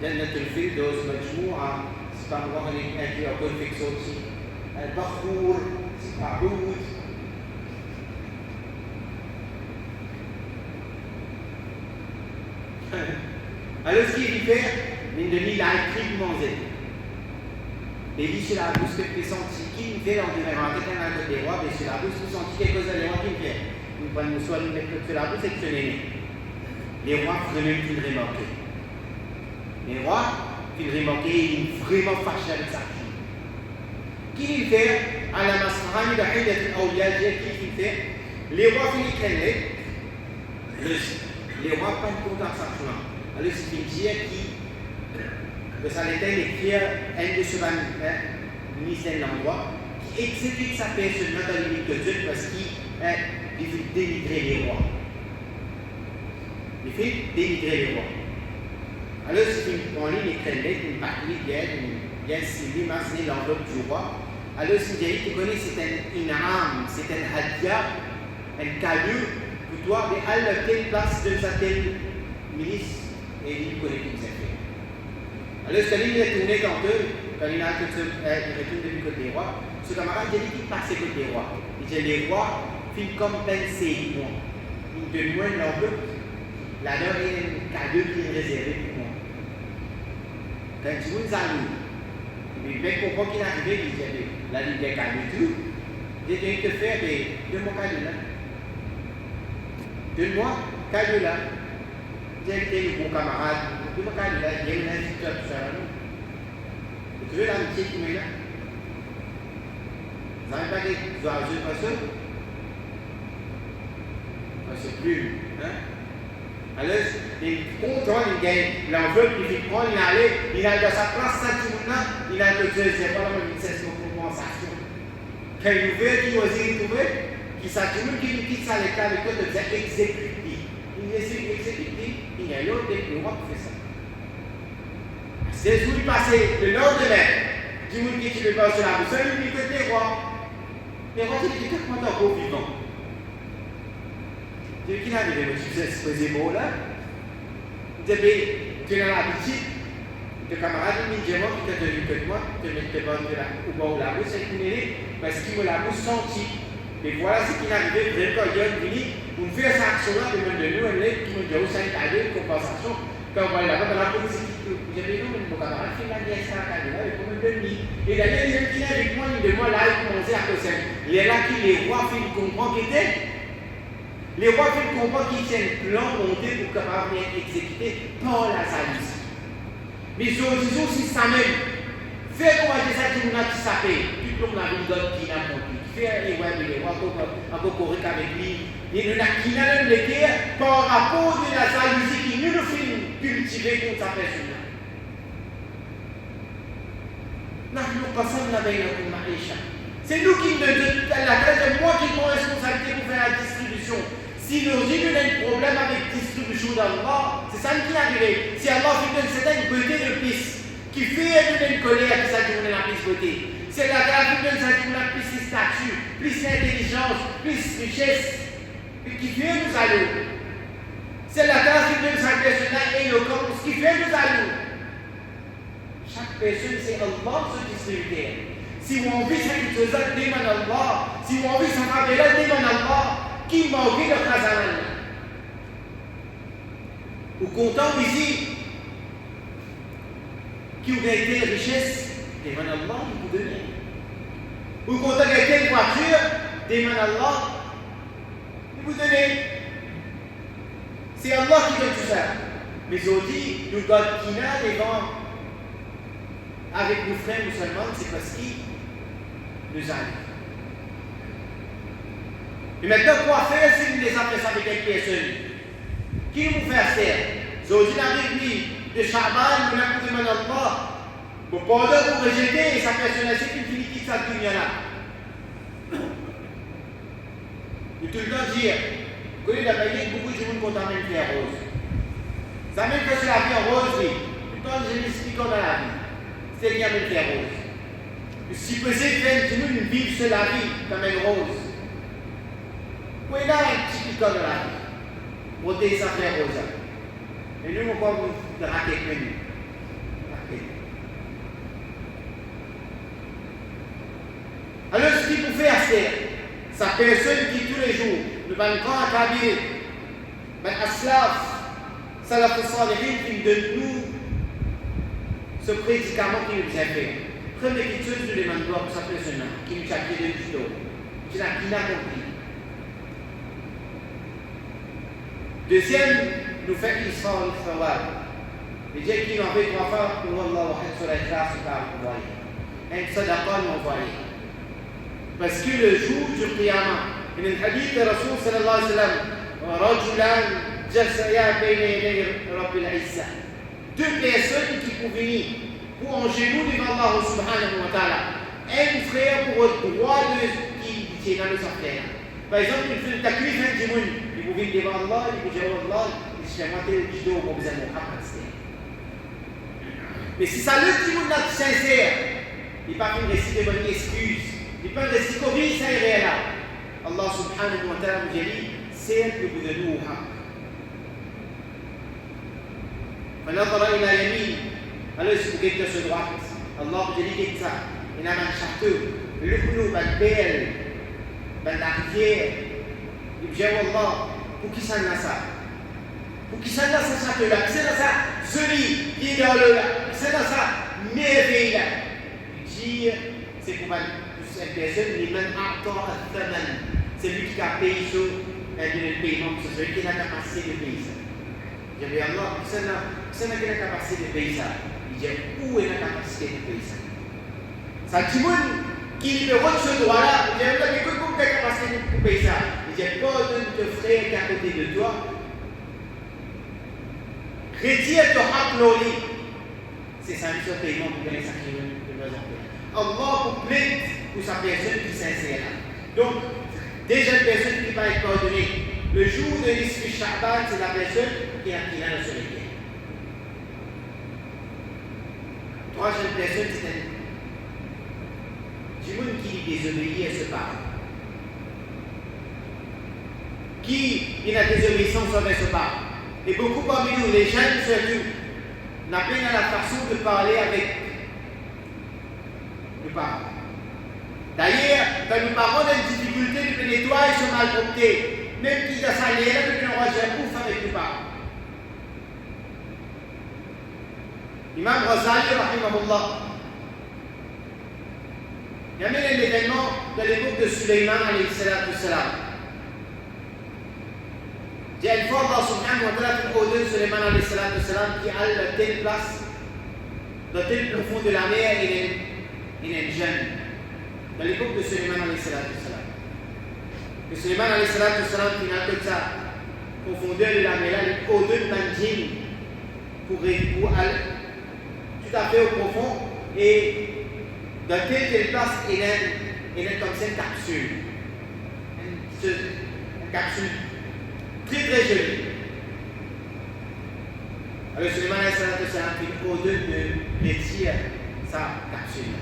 Speaker 2: Jannatul Firdaus, Majmoua, c'est pas moi qui ai un peu fixé aussi. Al-Bakhour, c'est pas Roud. Alors, ce qu'il fait, il a écrit pour manger. Et il dit sur la bouche que tu senti qui me fait en demeurant quelqu'un dans le des rois, mais sur la bouche, tu sens quelque chose de rois qui me fait. Nous prenons soit nous mettre sur la bouche et que les rois vraiment qui le remarquent. Les rois qui le remarquent, ils sont vraiment fâchés avec ça. Qui il fait à la Masrani de Haydat al-Awliya, qui il fait les rois finissent craignent. Les rois prennent compte à ça. Alors, c'est une pierre qui, de sa lettre, écrit un de ce ministère de l'endroit, qui exécute sa personne dans la limite de Dieu parce qu'il veut dénigrer les rois. Il fait dénigrer les rois. Alors, c'est une ligne écrit une partie bien scellée, massée l'enveloppe du roi. Alors, c'est une tu connais, c'est une âme, c'est un hadia, un caillou pour toi, mais à quelle place de sa telle ministre. Et il connaît tout ça. Alors, Staline est tourné quand il a retourné du côté des rois. Ce camarade, il dit qu'il passe côté des rois. Il dit les rois filent compenser moi. Ils donnent moins l'enveloppe. Là-dedans, il y a un cadeau qui est réservé pour moi. Quand tu vois ça, il bien comprend qu'il est arrivé, il dit là, il y a un cadeau tout. J'ai dit te faire, donne-moi cadeau là. Donne-moi cadeau là. J'ai été un bon camarade, je me dis, il y a une institution sur nous. Tu veux l'amitié qui m'est là? Vous n'avez pas des oiseaux comme ça? C'est plus. Alors, il contrôle, il gagne l'enveloppe, il prend, il allait, il a dans sa place, ça tout le monde, il a le Dieu, c'est pas la même cesse de compensation. Quand il veut, qui ose trouver, qui s'accumule, qui quitte sa l'état avec toi, de dire exécuter. Il essaie d'exécuter, il y a l'autre des rois qui fait ça. C'est ce qui passait le lendemain, du monde qui ne pas sur la route, seul lui que les rois. Les rois, ils étaient comment encore vivants. Je dis qu'il a des exposés mots là. Il dit, tu es dans l'habitude, tes camarades, ils disent, qui t'a devenu que moi, tu mets tes bonnes au bord de la route, c'est une parce qu'il me l'a senti. Et voilà ce qui est arrivé, quand il est venu, on fait cette action-là, de nous, elle est, qui me dit, c'est un cadeau de compensation. Quand on va là-bas, dans la police, j'ai dit, non, mais mon camarade, il m'a dit, c'est un cadeau là, il faut me donner. Et d'ailleurs, il est avec moi, il me demande là, il commençait à causer. Il est là qui les rois filent comprendre qui était. Les rois filent comprendre qu'ils tiennent plan monté pour capable bien exécuter par la jalousie. Mais ils ont dit aussi ça même. Fais comment dire ça, tu m'as dit ça paye. donc la rigole qui n'a pas qui fait les web, il est encore correct avec lui. Il y a qui n'a le guerre par rapport de la jalousie qui nous fait cultiver contre sa personne. نحن قسمنا بينكم معيشة. C'est nous qui la classe de moi qui prend responsabilité pour faire la distribution. Si nous avons un problème avec la distribution d'Allah, c'est ça qui est arrivé. Si Allah fait une certaine beauté de plus, qui fait une colère, qui ça qui donne la plus beauté. C'est la classe qui donne ça qui donne plus de statut, plus d'intelligence, plus de richesse, et qui fait nous allons. C'est la classe qui donne sa personne éloquence, qui fait nous allons. Chaque personne, c'est Allah ce distributeur. Si on vit cette chose, demande Allah. Si on vit sa faveur, demande Allah. Qui manque de Khazan? Ou content ici, qui vous gagnez des richesses, demande Allah, il vous donne. Ou content de gagner une voiture, demande Allah, il vous donne. C'est Allah qui donne tout ça. Mais aujourd'hui, nous gardons qui n'a devant. Avec nos frères musulmans, c'est parce qu'ils nous arrivent. Et maintenant, quoi faire si nous les apprécions avec quelques personnes? Qui nous fait faire? Aujourd'hui, avec lui, de Shaban, nous n'avons pas demandé à Allah. Pour pendant pour rejeter sa personnalité, c'est une qui ça dunya là. Nous tout le temps dire, vous connaissez la Bible, beaucoup de gens contaminent la vie rose. Ça même fait la vie rose, oui. Tout le temps, je l'explique dans la vie. C'est bien de faire rose. Si vous pouvez faire une vie sur la vie comme une rose, vous pouvez là un petit piquant de la vie. Protéger sa faire rose. Et nous, on va vous raquer nous. Alors, ce qu'il faut faire, c'est sa personne qui tous les jours, le ban grand akabir, ban aslaf, salaf al-salihin qui donne nous ce prédicament qui nous a fait. Première chose, je demande pour sa personne qui nous a fait de judo, qui n'a compris. Deuxième, nous faisons l'histoire du travail. Les gens qui n'ont fait trois fois, pour Allah, sur la classe, par envoyer. Un sadaqa nous envoyer. Parce que le jour du Qiyamah, dans le hadith de Rasul sallallahu alayhi wa sallam, رجلان جسيا بين يدي رب العزة. Deux personnes qui pour venir pour en genoux devant Allah subhanahu wa ta'ala. Un frère pour le droit qui tient dans nos affaires. Par exemple, il fait un cuisse un djimoun, il vous vient devant Allah, il vous dit Allah, il se fait mater le judo pour vous aimer Muhammad. Mais si ça le djimoun là sincère, il pas une réciter bonne excuse, il pas réciter comment ça est là. Allah subhanahu wa ta'ala nous dit, c'est que vous donnez au haq. فنظر إلى يمين alors si vous êtes sur droite Allah vous dit ça il y a un château le clou une belle une rivière il dit Allah pour qui ça n'a ça pour qui ça n'a ça château là c'est là ça joli qui est dans le là c'est là ça merveille là il dit c'est pour cette personne il mène un temps à thaman c'est lui qui a payé sur le paiement c'est celui qui a la capacité de payer ça. Je dis Allah, ça n'a pas la capacité de payer ça. Il dit où est la capacité de payer ça? Ça dit qui peut rendre ce droit-là, il dit mais écoute, pourquoi tu as la capacité de payer ça? Il dit pas de te frère qui est à côté de toi. Retire ton haq loli. C'est ça le paiement pour gagner sa crime de nos emplois. Allah pour plaindre pour sa personne qui est sincère. Donc, déjà une personne qui va être pardonnée. Le jour de l'Isri Sha'ban, c'est la personne qui a la solitude. Troisième personne, c'est du monde qui désobéit à ce parent. Qui est la désobéissance envers ce parent. Et beaucoup parmi nous, les jeunes surtout, n'a pas la façon de parler avec le parent. D'ailleurs, quand nos parents ont une difficulté de nettoyer, ils sont mal portés. Même qui a salé, là, depuis on va faire ouf avec nos parents. Imam Ghazali, rahimahullah, il y a même un événement de l'époque de Suleiman, alayhi salatu salam. Il y a une fois, Allah subhanahu wa ta'ala fait ordonner Suleiman, alayhi salatu salam, qui a dans telle place, dans tel profond de la mer, il est jeune. dans l'époque de Suleiman alayhi salatu salam. Que Suleiman alayhi salatu salam, qui n'a que ça, profondeur de la mer, au-delà de Manjin, pour aller tout à fait au profond, et dans telle place, il est comme ça une capsule. Une capsule très très jolie. Alors Suleiman alayhi salatu salam, qui au-delà de retire sa capsule.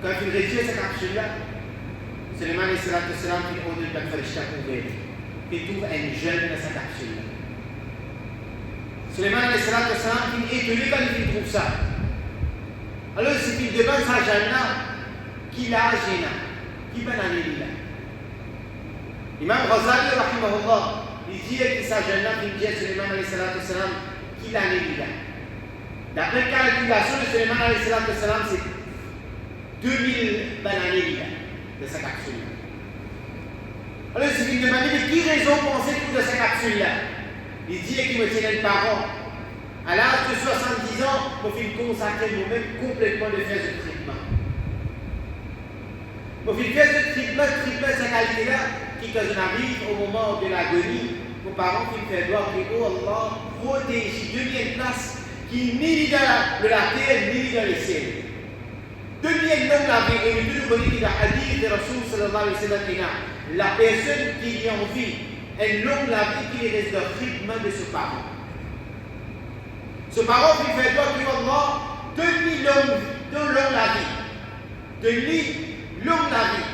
Speaker 2: Quand il retire sa capsule-là, Suleiman alayhi salatu salam, qui au-delà de la Farishta ouverte, il trouve un jeune dans sa capsule. Suleiman alayhi salatu salam, qui est étonné quand il trouve ça. Alors c'est qu'il demande sa jeune-là, qui l'a gêné, qui va dans l'île. Imam Ghazali, rahimahullah, il dit que sa jeune-là, qui dit à Suleiman alayhi salatu salam, qui l'a l'île. D'après la calculation de Suleiman alayhi salatu salam, c'est 2000 bananes de sa capsule. Alors c'est qu'il demande, mais qui raison pensez-vous de sa capsule-là? Il dit qu'il me tenait le parent. À l'âge de 70 ans, il faut consacrer nous-mêmes complètement de faire ce traitement. Il faut faire ce traitement, cette qualité-là, qui quand on arrive au moment de l'agonie, nos parents qui me font droit, que oh Allah, protège, devient une place qui ni dans la terre, ni dans le ciel. Devient l'homme la vie, et nous connaissons qu'il y a un hadith de Rasoul sallallahu alayhi wa sallam, la personne qui est en vie, un homme la vie qui reste dans le traitement de ce parent. Ce parent qui fait droit que Allah, donne-lui l'homme la vie. Donne-lui l'homme la vie.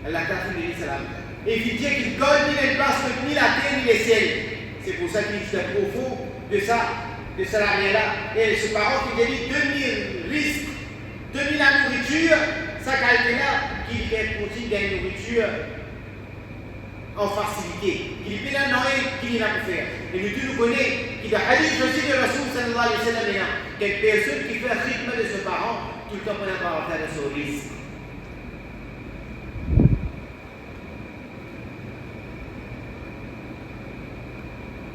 Speaker 2: Elle a quatrième c'est la vie. Et il dit qu'il donne ni les places, ni la terre, ni les ciels. C'est pour ça qu'il est profond de ça, de cela là. Et ce parent qui dit donne-lui risque, donne-lui la nourriture, sa qualité-là, qu'il continue de la nourriture en facilité. Il peut la noyer, qu'il n'a pas faire. Et nous connaissons qu'il y a un hadith aussi de Rasoul sallallahu alayhi wa sallam, qu'une personne qui fait un rythme de ses parents, tout le temps pour pas faire de son risque.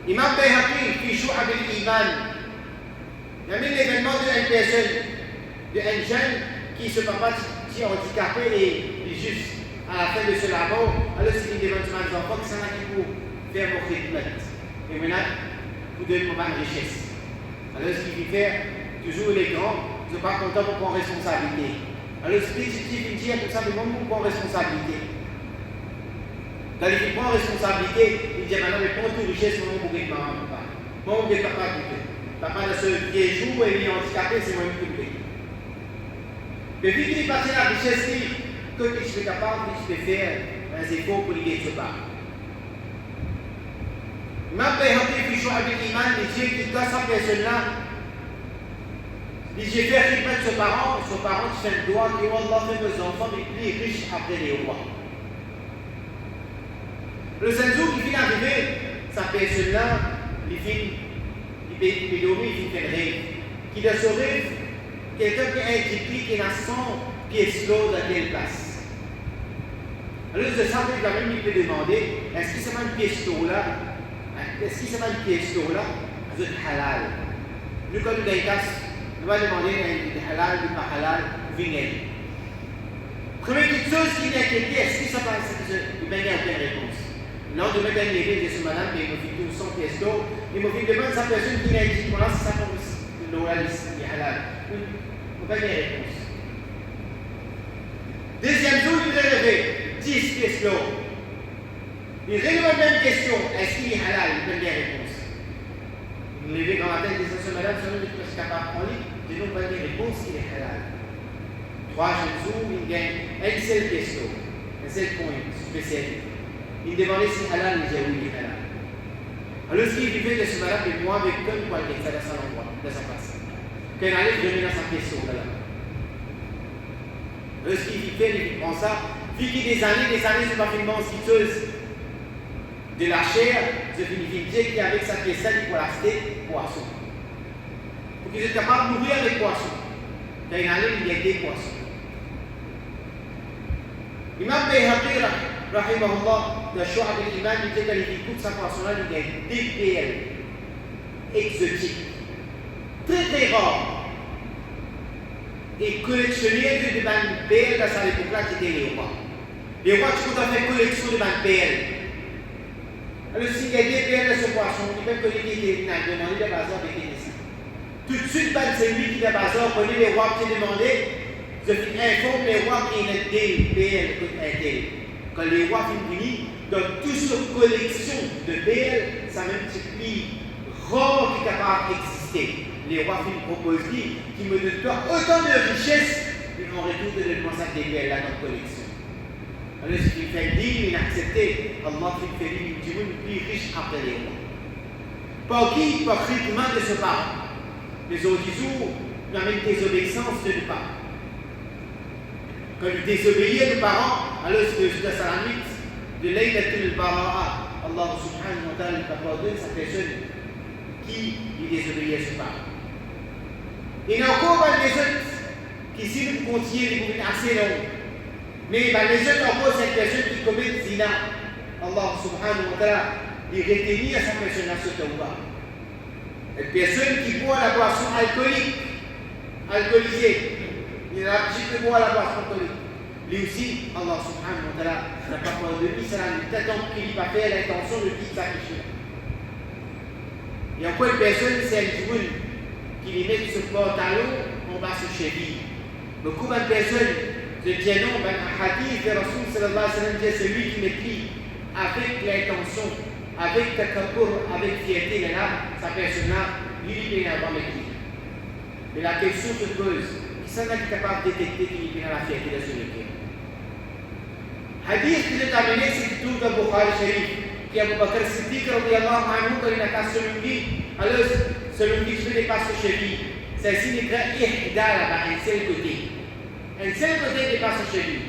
Speaker 2: Imam Bayhaqi, qui joue avec l'iman, il y a même l'événement d'une personne, d'un jeune qui se papa qui est handicapé et juste à la fin de ce labor, alors c'est qu'il demande aux enfants que ça n'a qui pour faire mon khidmat. Et maintenant, vous donnez une richesse. Alors ce qu'il veut faire, toujours les grands, ils ne sont pas contents pour prendre responsabilité. Alors ce qu'il dit tout simplement pour prendre responsabilité. Quand il prend responsabilité, il dit maintenant, mais prends toute richesse pour mon bouquet de maman, papa. Mon bouquet de papa, papa, dans ce vieil jour où il est handicapé, c'est moi qui le paye. Mais vu qu'il est passé la richesse, que je suis capable, je peux faire un effort pour l'idée de ce pas. Même Bayhaqi, qui joue avec l'iman, il dit que dans cette personne-là, il dit faire khidmat de ce parent qui fait le droit que Allah fait nos enfants les plus riches après les rois. Le seul jour qui vient d'arriver, sa personne-là, il peut dormir, il fait un rêve. Qui doit se rêve, quelqu'un qui a indiqué qu'il a 100 pièces d'or dans quelle place. Alors, je savais que la même il peut demander, est-ce que c'est une pièce d'or-là? Est-ce que c'est une pièce d'or-là? C'est halal. Nous, quand nous avons une casse, nous allons demander est halal ou pas halal, ou vinaigre. Première chose qui est inquiétée, est-ce que ça passe? Il n'y a aucune réponse. Non, de mettre un éveil de ce madame qui m'a fait tout 100 pièces d'or, il m'a fait demander sa personne qui m'a dit, voilà, c'est ça comme l'oral qui est halal. Il n'y a pas de réponse. Deuxième jour, il est levé, 10 pièces d'or. Il répond la même question, est-ce qu'il est halal? Il donne des réponses. Il levé dans la tête de ce madame, je suis capable de prendre, je n'ai pas de réponse qu'il est halal. Troisième jour, il gagne une seule pièce d'or, un seul point spécial. Il demandait si halal, il disait oui, il est halal. Alors, ce qu'il fait de ce malade, il moi avec comme quoi il est dans son endroit, dans sa place. Quand il allait, il remet dans sa question, là. Alors, ce qu'il fait, il prend ça, vu qu'il y a des années, c'est pas finalement citeuse de la chair, je finis dire qu'avec sa pièce, il faut l'acheter poisson. Pour qu'il soit capable de nourrir avec poisson. Quand il allait, il y a des poissons. Imam Bayhaqi, rahimahullah, dans Shu'ab al-Iman, il dit qu'il écoute sa poisson-là, il y a des PL exotiques, très très rares. et collectionner de bandes PL dans cette époque-là qui étaient les rois. Les rois qui ont fait collection de bandes PL. Alors, s'il y a des PL de ce poisson, ils peuvent collecter des demander des bazars avec les naissances. Tout de suite, c'est lui qui est bazar, prenez les rois qui demandé, je informe les rois qui ont des PL quand les rois finissent, dans toute cette collection de PL, ça multiplie rare qui est capable d'exister. Les rois finissent proposent qui me donnent autant de richesses, mais en retour de demander ça des PL là dans la collection. Alors, ce qu'il fait dire, il a accepté, Allah fait lui, il dit, plus riche après les rois. Par qui? Par rythme de ce parent. Les autres jours, il y a même désobéissance de nos parents. Quand nous désobéissons nos parents, alors c'est que c'est la nuit de Laylatul Bara'a. Allah subhanahu wa ta'ala pardonne sa personne qui lui désobéit à ses parents. Il y a encore des autres qui, si nous continuons, ils vont être assez longs. Mais les autres encore, cette personne qui commet zina, Allah subhanahu wa ta'ala, il retenir à sa personne à ce tawbah. Une personne qui boit la boisson alcoolisée, il a l'habitude de boire la boisson alcoolique. Lui aussi, Allah subhanahu wa ta'ala n'a pas pardonné, ça n'a pas qu'il n'a pas fait l'intention de vivre sa péché. Il y a encore une personne, c'est un djououn, qui lui met ce pantalon en bas de cheville. Beaucoup de personnes, je dis non, un hadith de Rasoul sallallahu alayhi wa sallam dit celui qui m'écrit avec l'intention, avec takabbur, avec fierté, là, sa personne-là, lui, il est avant m'écrit. Mais la question se pose, qui s'en est capable de détecter qu'il est dans la fierté de ce métier? Hadith que j'ai amené, c'est tout de Bukhari Sharif, qui Abu Bakr Siddiq, radiyallahu anhu, quand il a cassé le lit, alors selon lui, je ne dépasse ce cheville. Celle-ci n'est pas ihda là-bas, un seul côté. Un seul côté dépasse ce cheville.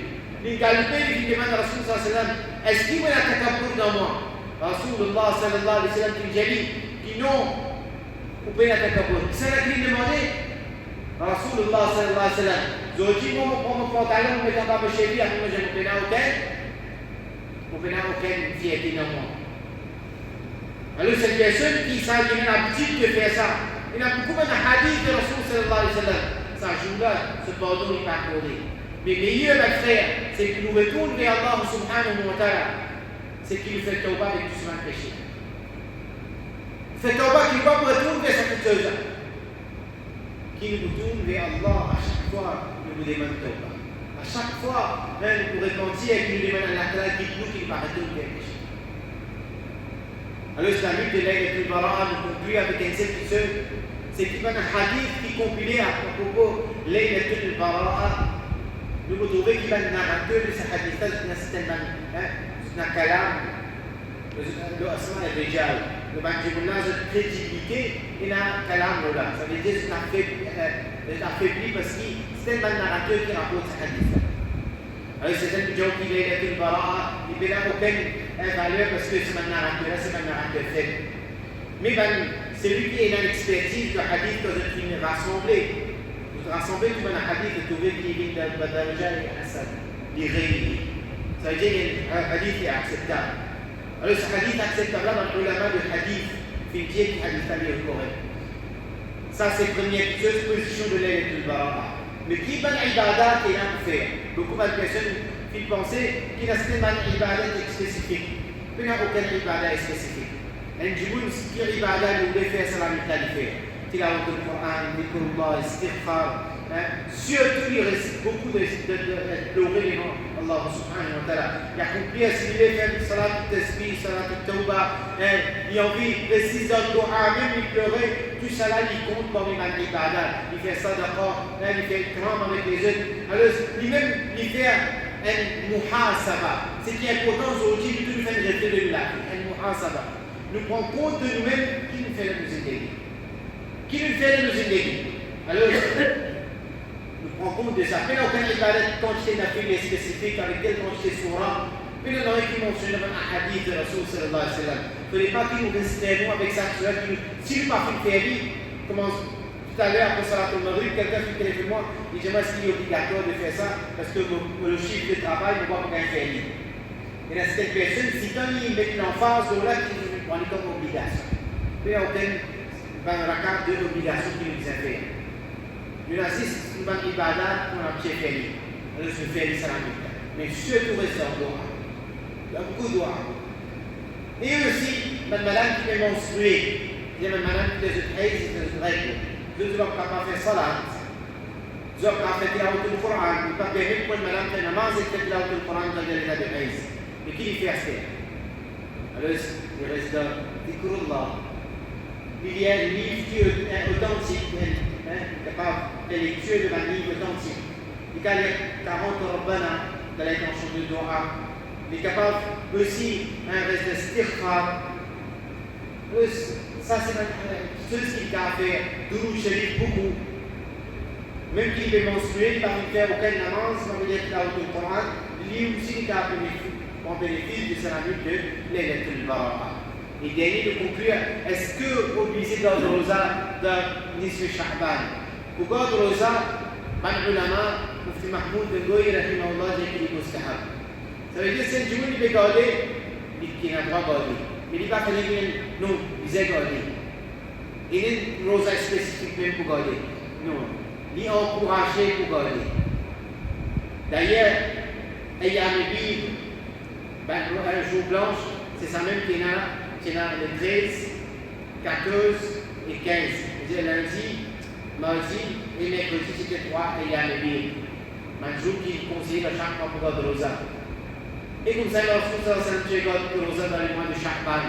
Speaker 2: Il galopé, il demande à Rasul sallallahu alayhi wa sallam, est-ce qu'il y a un takabbur dans moi? Rasulullah sallallahu alayhi wa sallam qui non, ou bien un takabbur. C'est là qu'il demandait. Rasulullah sallallahu alayhi wa sallam, je dis, moi, je prends mon pantalon, je mets dans ma cheville, après je me prends aucune fierté dans moi. Alors, cette personne qui a l'habitude de faire ça, il y a beaucoup de hadiths de Rasul sallallahu alayhi wa sallam. Ça joue-là, ce pardon n'est pas accordé. Mais meilleur, mes frères, c'est qu'il nous retourne vers Allah subhanahu wa ta'ala. C'est qu'il nous fait tauba avec tout ce péché. Fait tauba qui ne va pas retourner vers cette chose-là. Qui nous retourne vers Allah à chaque fois que nous demandons tauba. À chaque fois, même pour repentir et qu'il nous demande à Allah, dites-nous qu'il va retourner vers le péché. Alors, c'est la lutte de l'aigle et du bara, nous conclut avec un seul seul. C'est qu'il y a un hadith qui est compilé à propos de l'aigle et du bara. Nous trouvons qu'il y a un narrateur de ce hadith-là, c'est un kalam, le asma et rijal. Le banjibullah, c'est crédibilité, il y a un kalam là. Ça veut dire que c'est affaibli parce que c'est un narrateur qui rapporte ce hadith-là. Alors, c'est un joke qui est le bara, il n'a aucune valeur parce que c'est un narrateur faible. Mais celui qui est dans l'expertise du hadith, quand il est rassemblé, rassembler tout un hadith et trouver qu'il vient de Badarja et Hassan, les réunis. Ça veut dire qu'il y a un hadith qui est acceptable. Alors ce hadith acceptable là, dans le ulama de hadith, fait dire que le hadith est correct. Ça, c'est la première position de l'aide du bara. Mais qui est une ibadat qu'il a à faire? Beaucoup de personnes qui pensent qu'il y a une ibadat spécifique. Il n'y a aucune ibadat spécifique. Un djiboun, ce qui est ibadat, il voulait faire, c'est la mitad de faire. Tilawat al-Qur'an, dhikrullah, istighfar. Surtout, il reste beaucoup de pleurer les noms Allah subhanahu wa ta'ala. Il a compris à ce qu'il fait salat al-tasbih, salat al-tawbah. Il a envie de 6 heures de dua, même il pleurait. Tout ça là, il compte comme une ibadah. Il fait sadaqa, il fait kram avec les autres. Alors, lui-même, il fait un muhasaba. Ce qui est important aujourd'hui, il nous fait une réflexion de la vie. Un muhasaba. Nous prenons compte de nous-mêmes qui nous fait nous aider. Qui nous fait nous aider? Alors, nous prenons compte de ça. Mais aucun ibadat, quantité d'affaires spécifique, avec quelle quantité de surah. Mais il y en a qui mentionnent un hadith de Rasul sallallahu alayhi wa sallam. Il ne fallait pas qu'ils nous restons avec ça. Si nous pas fait faire, comme tout à l'heure, après Salat al-Maghrib, quelqu'un fait téléphone moi, il dit moi, est-ce qu'il est obligatoire de faire ça? Parce que le chiffre de travail ne va pas faire. Et là, c'est une personne, si quand il met une emphase, là, il prend comme obligation. Mais il n'y a aucune. Dans la carte de l'obligation qu'il nous a fait. Il L'Aziz, c'est une ibadat qu'on a fait. Alors, je fais ça mais surtout rester en droit. Il y a beaucoup de droits. Et aussi, ma madame qui est menstruée, il y a ma madame qui est une règle. Je dois pas faire salat. Je dois pas faire tilaout le Coran. Je ne peux pas permettre que madame fait namaz et fait tilaout le Coran quand elle est de haïs. Mais qui lui fait faire? Alors, il reste dans Dhikrullah. Il y a un livre qui est authentique, capable de lecture de un livre authentique. Il y a 40 rabbana de l'intention de Dora. Il est capable aussi un reste de stirfa. Ça, c'est tout ce qu'il a fait. Dourou Sharif, beaucoup. Même qu'il est menstrué, il ne va faire aucun namaz, il va lire le Coran. Lui aussi, il a en bénéfice de sa vie de Laylatul Baraka. Et gagner de conclure, est-ce que obligé de garder rosa de Nisf Sha'ban? Pour garder rosa, ban ulama, Mufti Mahmoud de Goy, rahimahullah, dit qu'il est mustahab. Ça veut dire que c'est un jour qui peut garder, qui n'a pas gardé. Mais il ne va pas faire non, il a gardé. Il y a une rosa spécifique même pour garder. Non, il est encouragé pour garder. D'ailleurs, il y a une Bible, un jour blanche, c'est ça même qui est là. C'est là les 13, 14 et 15. C'est lundi, mardi et mercredi, c'était 3 et il y a les billes. Un jour qui conseille à chaque mois pour garder le rosa. Et comme ça, lorsque ça s'est garde le rosa dans les mois de Sha'ban.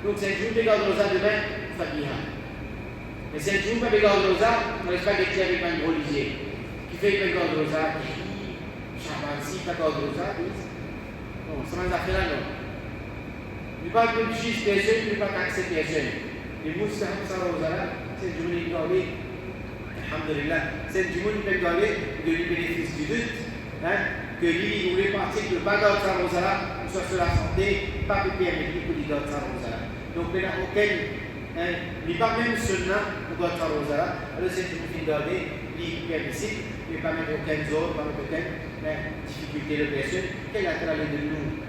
Speaker 2: Donc c'est un jour de garder le rosa demain, Fabiha. Mais c'est un jour de garder le rosa, on ne laisse pas d'écrire avec un religieux. Qui fait qu'il garde le rosa, Sha'ban, si pas garder le rosa, non, ça m'a fait là, non. Il ne pas de juge personne, il ne pas taxer personne. Les Moussahab Sarawzala, c'est une journée gardée, alhamdulillah, c'est une journée gardée de lui bénéfice du doute, que lui, il voulait partir de Bagad Sarawzala, soit sur la santé, pas de permettre pour lui garder Sarawzala. Donc, il n'y a aucun, il n'y a pas même sunnah pour garder Sarawzala, alors c'est une journée gardée, il est permissible, il n'y a pas mettre aucun zone, pas mettre aucune difficulté de personne, qu'elle a travaillé de nous.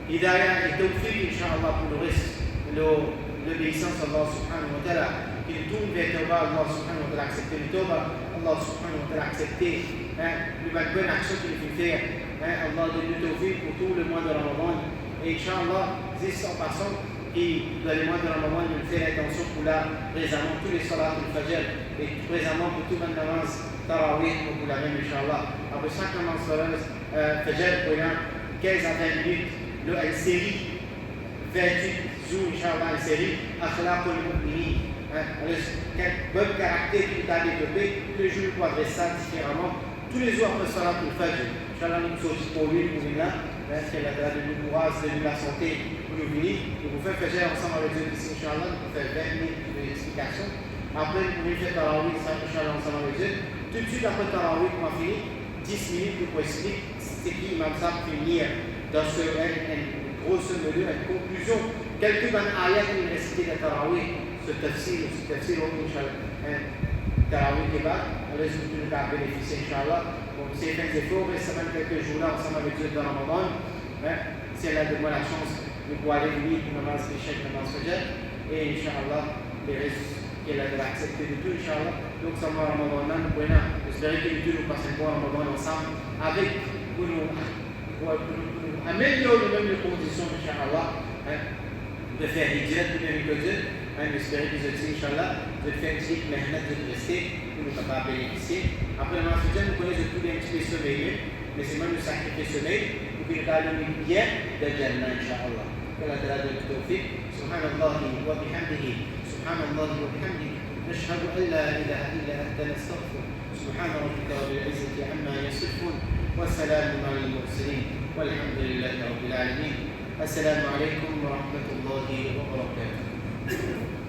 Speaker 2: Hidayah et tawfiq, Inch'Allah, pour le reste, l'obéissance à Allah subhanahu wa ta'ala, qu'il tourne vers Tawbah, Allah subhanahu wa ta'ala accepter le Tawbah, Allah subhanahu wa ta'ala accepter les bonnes actions qu'il fait faire, Allah donne le tawfiq pour tout le mois de Ramadan, et Inch'Allah, juste en passant, et dans les mois de Ramadan, il fait attention pour là, récemment, tous les salats du Fajr, et récemment pour tout le namaz, Tarawih, pour la même, Inch'Allah, après chaque namaz Fajr, pour 15 à 20 minutes, une série 28 jours, Inch'Allah, une série Akhlaq al-Mu'minin. Quel bon caractère qui t'a développé, tous les jours pour adresser ça différemment. Tous les jours après Salat al-Fajr, Inch'Allah, nous sommes pour lui, pour là, qu'elle a de nous courage, de la santé, pour nous venir. Et vous faites faire ensemble avec eux ici, Inch'Allah, vous faites 20 minutes d'explication. Après, vous pouvez faire Tarawih, Inch'Allah, ensemble avec eux. Tout de suite après Tarawih, on va finir 10 minutes pour expliquer ce qui Imam Sab finir dans ce grosso modo, une conclusion. Quelques bonnes ayats de l'université de Tarawih, ce tafsir, Tarawih qui va, alors je vous le bénéficier, Inch'Allah. Donc, c'est un effort, mais ça va quelques jours là, ensemble avec eux dans Ramadan. Si elle a de moi la chance de pouvoir aller venir pour namaz Fajr, namaz Fajr, et Inch'Allah, les restes qu'elle a accepté de tout, Inch'Allah. Donc, ça va Ramadan, nous pouvons espérer que nous passons un bon Ramadan ensemble avec pour nous améliorer même les conditions, Inch'Allah, de faire hijrat, de faire hijrat, j'espère que vous aussi, Inch'Allah, de faire une petite méhnet de rester pour nous capables de bénéficier. Après le matin, nous connaissons tous les petits sommeils, mais c'est même le sacrifice sommeil pour que nous ayons bien de Jannah, Inch'Allah. Que la grâce de Tawfiq, Subhanallah wa bihamdihi, Subhanallah wa bihamdihi, نشهد أن لا إله إلا أنت نستغفر سبحان ربك رب العزة عما يصفون والسلام على المرسلين والحمد لله رب العالمين السلام عليكم ورحمة الله وبركاته